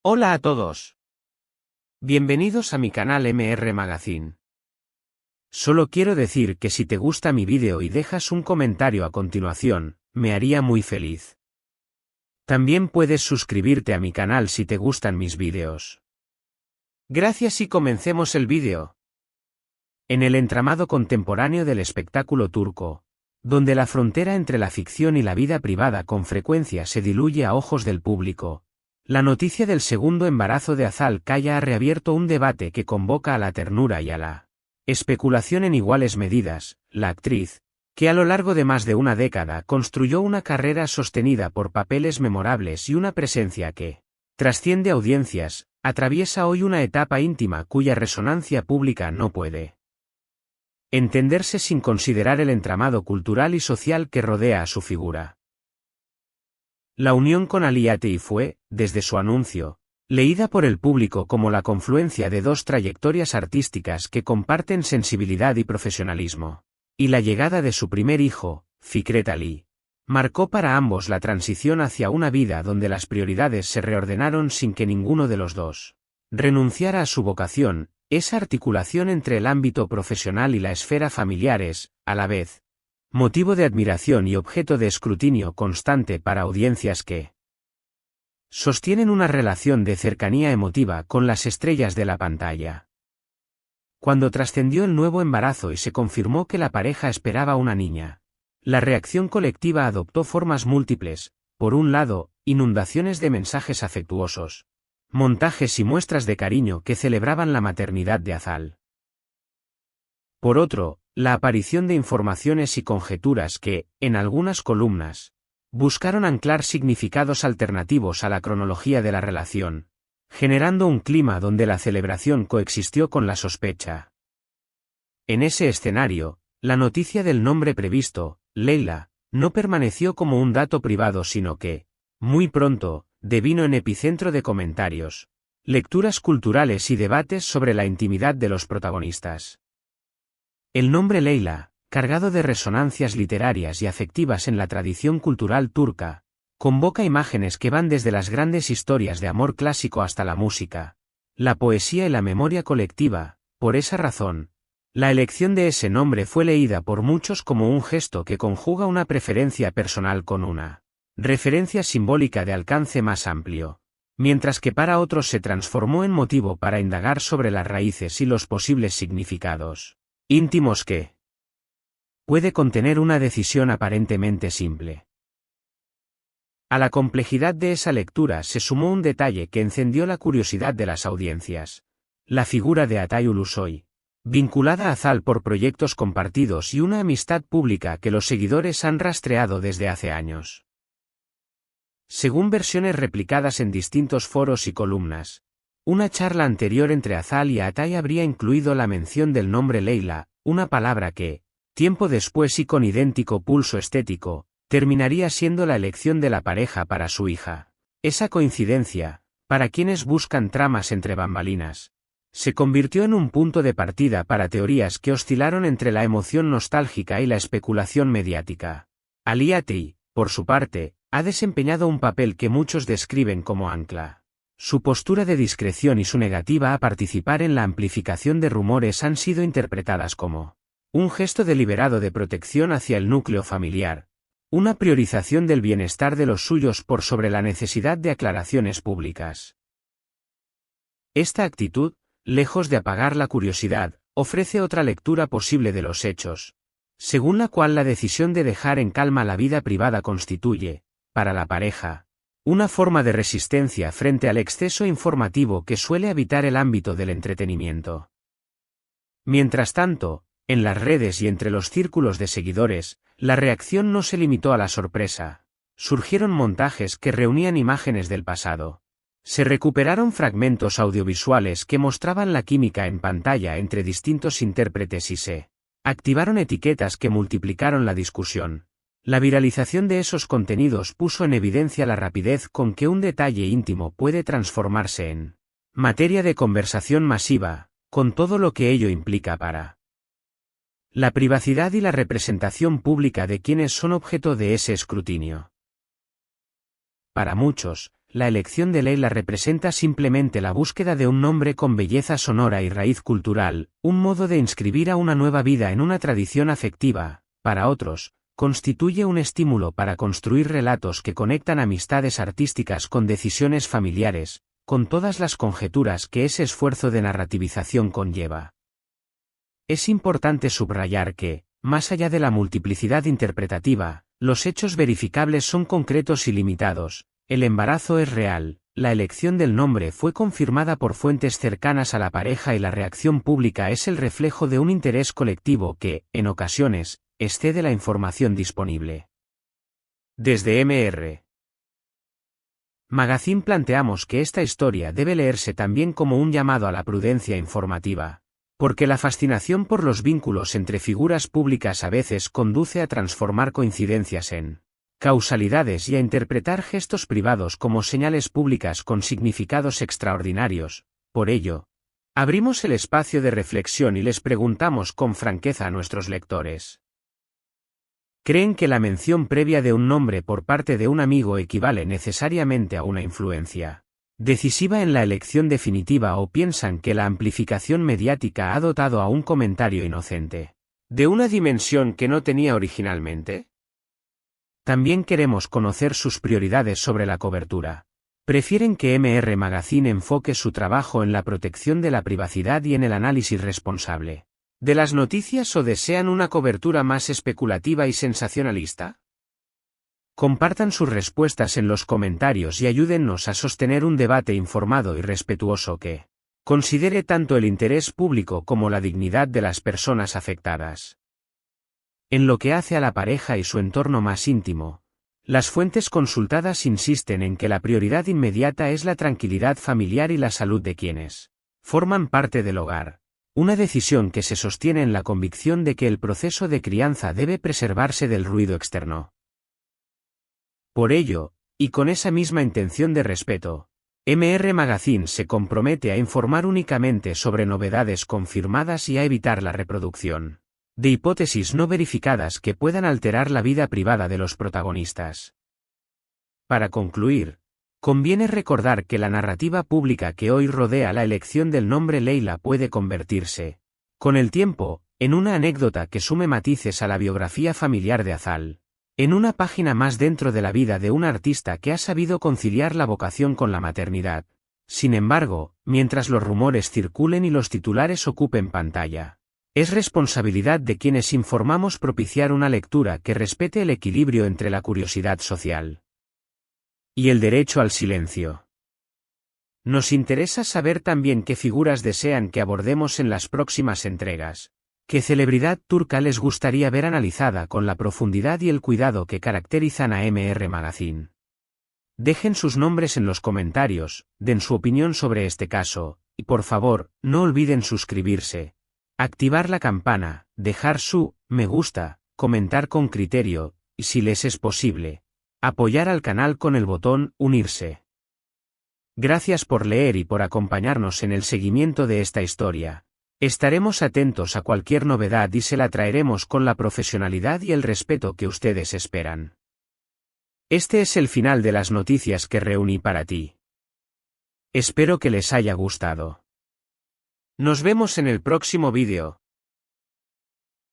Hola a todos. Bienvenidos a mi canal MR Magazine. Solo quiero decir que si te gusta mi vídeo y dejas un comentario a continuación, me haría muy feliz. También puedes suscribirte a mi canal si te gustan mis vídeos. Gracias y comencemos el vídeo. En el entramado contemporáneo del espectáculo turco, donde la frontera entre la ficción y la vida privada con frecuencia se diluye a ojos del público, la noticia del segundo embarazo de Hazal Kaya ha reabierto un debate que convoca a la ternura y a la especulación en iguales medidas. La actriz, que a lo largo de más de una década construyó una carrera sostenida por papeles memorables y una presencia que trasciende audiencias, atraviesa hoy una etapa íntima cuya resonancia pública no puede entenderse sin considerar el entramado cultural y social que rodea a su figura. La unión con Ali Atei fue, desde su anuncio, leída por el público como la confluencia de dos trayectorias artísticas que comparten sensibilidad y profesionalismo. Y la llegada de su primer hijo, Fikret Ali, marcó para ambos la transición hacia una vida donde las prioridades se reordenaron sin que ninguno de los dos renunciara a su vocación. Esa articulación entre el ámbito profesional y la esfera familiar es, a la vez, motivo de admiración y objeto de escrutinio constante para audiencias que sostienen una relación de cercanía emotiva con las estrellas de la pantalla. Cuando trascendió el nuevo embarazo y se confirmó que la pareja esperaba una niña, la reacción colectiva adoptó formas múltiples. Por un lado, inundaciones de mensajes afectuosos, montajes y muestras de cariño que celebraban la maternidad de Hazal. Por otro, la aparición de informaciones y conjeturas que, en algunas columnas, buscaron anclar significados alternativos a la cronología de la relación, generando un clima donde la celebración coexistió con la sospecha. En ese escenario, la noticia del nombre previsto, Leila, no permaneció como un dato privado sino que, muy pronto, devino en epicentro de comentarios, lecturas culturales y debates sobre la intimidad de los protagonistas. El nombre Leila, cargado de resonancias literarias y afectivas en la tradición cultural turca, convoca imágenes que van desde las grandes historias de amor clásico hasta la música, la poesía y la memoria colectiva. Por esa razón, la elección de ese nombre fue leída por muchos como un gesto que conjuga una preferencia personal con una referencia simbólica de alcance más amplio, mientras que para otros se transformó en motivo para indagar sobre las raíces y los posibles significados íntimos que puede contener una decisión aparentemente simple. A la complejidad de esa lectura se sumó un detalle que encendió la curiosidad de las audiencias: la figura de Atay Ulusoy, vinculada a Hazal por proyectos compartidos y una amistad pública que los seguidores han rastreado desde hace años. Según versiones replicadas en distintos foros y columnas, una charla anterior entre Hazal y Atay habría incluido la mención del nombre Leila, una palabra que, tiempo después y con idéntico pulso estético, terminaría siendo la elección de la pareja para su hija. Esa coincidencia, para quienes buscan tramas entre bambalinas, se convirtió en un punto de partida para teorías que oscilaron entre la emoción nostálgica y la especulación mediática. Ali Atay, por su parte, ha desempeñado un papel que muchos describen como ancla. Su postura de discreción y su negativa a participar en la amplificación de rumores han sido interpretadas como un gesto deliberado de protección hacia el núcleo familiar, una priorización del bienestar de los suyos por sobre la necesidad de aclaraciones públicas. Esta actitud, lejos de apagar la curiosidad, ofrece otra lectura posible de los hechos, según la cual la decisión de dejar en calma la vida privada constituye, para la pareja, una forma de resistencia frente al exceso informativo que suele habitar el ámbito del entretenimiento. Mientras tanto, en las redes y entre los círculos de seguidores, la reacción no se limitó a la sorpresa. Surgieron montajes que reunían imágenes del pasado. Se recuperaron fragmentos audiovisuales que mostraban la química en pantalla entre distintos intérpretes y se activaron etiquetas que multiplicaron la discusión. La viralización de esos contenidos puso en evidencia la rapidez con que un detalle íntimo puede transformarse en materia de conversación masiva, con todo lo que ello implica para la privacidad y la representación pública de quienes son objeto de ese escrutinio. Para muchos, la elección de Leila representa simplemente la búsqueda de un nombre con belleza sonora y raíz cultural, un modo de inscribir a una nueva vida en una tradición afectiva. Para otros, constituye un estímulo para construir relatos que conectan amistades artísticas con decisiones familiares, con todas las conjeturas que ese esfuerzo de narrativización conlleva. Es importante subrayar que, más allá de la multiplicidad interpretativa, los hechos verificables son concretos y limitados. El embarazo es real, la elección del nombre fue confirmada por fuentes cercanas a la pareja y la reacción pública es el reflejo de un interés colectivo que, en ocasiones, excede la información disponible. Desde MR Magazine planteamos que esta historia debe leerse también como un llamado a la prudencia informativa, porque la fascinación por los vínculos entre figuras públicas a veces conduce a transformar coincidencias en causalidades y a interpretar gestos privados como señales públicas con significados extraordinarios. Por ello, abrimos el espacio de reflexión y les preguntamos con franqueza a nuestros lectores. ¿Creen que la mención previa de un nombre por parte de un amigo equivale necesariamente a una influencia decisiva en la elección definitiva o piensan que la amplificación mediática ha dotado a un comentario inocente de una dimensión que no tenía originalmente? También queremos conocer sus prioridades sobre la cobertura. ¿Prefieren que MR Magazine enfoque su trabajo en la protección de la privacidad y en el análisis responsable de las noticias o desean una cobertura más especulativa y sensacionalista? Compartan sus respuestas en los comentarios y ayúdennos a sostener un debate informado y respetuoso que considere tanto el interés público como la dignidad de las personas afectadas. En lo que hace a la pareja y su entorno más íntimo, las fuentes consultadas insisten en que la prioridad inmediata es la tranquilidad familiar y la salud de quienes forman parte del hogar, una decisión que se sostiene en la convicción de que el proceso de crianza debe preservarse del ruido externo. Por ello, y con esa misma intención de respeto, MR Magazine se compromete a informar únicamente sobre novedades confirmadas y a evitar la reproducción de hipótesis no verificadas que puedan alterar la vida privada de los protagonistas. Para concluir, conviene recordar que la narrativa pública que hoy rodea la elección del nombre Leila puede convertirse, con el tiempo, en una anécdota que sume matices a la biografía familiar de Azal, en una página más dentro de la vida de un artista que ha sabido conciliar la vocación con la maternidad. Sin embargo, mientras los rumores circulen y los titulares ocupen pantalla, es responsabilidad de quienes informamos propiciar una lectura que respete el equilibrio entre la curiosidad social y el derecho al silencio. Nos interesa saber también qué figuras desean que abordemos en las próximas entregas, qué celebridad turca les gustaría ver analizada con la profundidad y el cuidado que caracterizan a MR Magazine. Dejen sus nombres en los comentarios, den su opinión sobre este caso, y por favor, no olviden suscribirse, activar la campana, dejar su me gusta, comentar con criterio, y si les es posible, apoyar al canal con el botón unirse. Gracias por leer y por acompañarnos en el seguimiento de esta historia. Estaremos atentos a cualquier novedad y se la traeremos con la profesionalidad y el respeto que ustedes esperan. Este es el final de las noticias que reuní para ti. Espero que les haya gustado. Nos vemos en el próximo vídeo.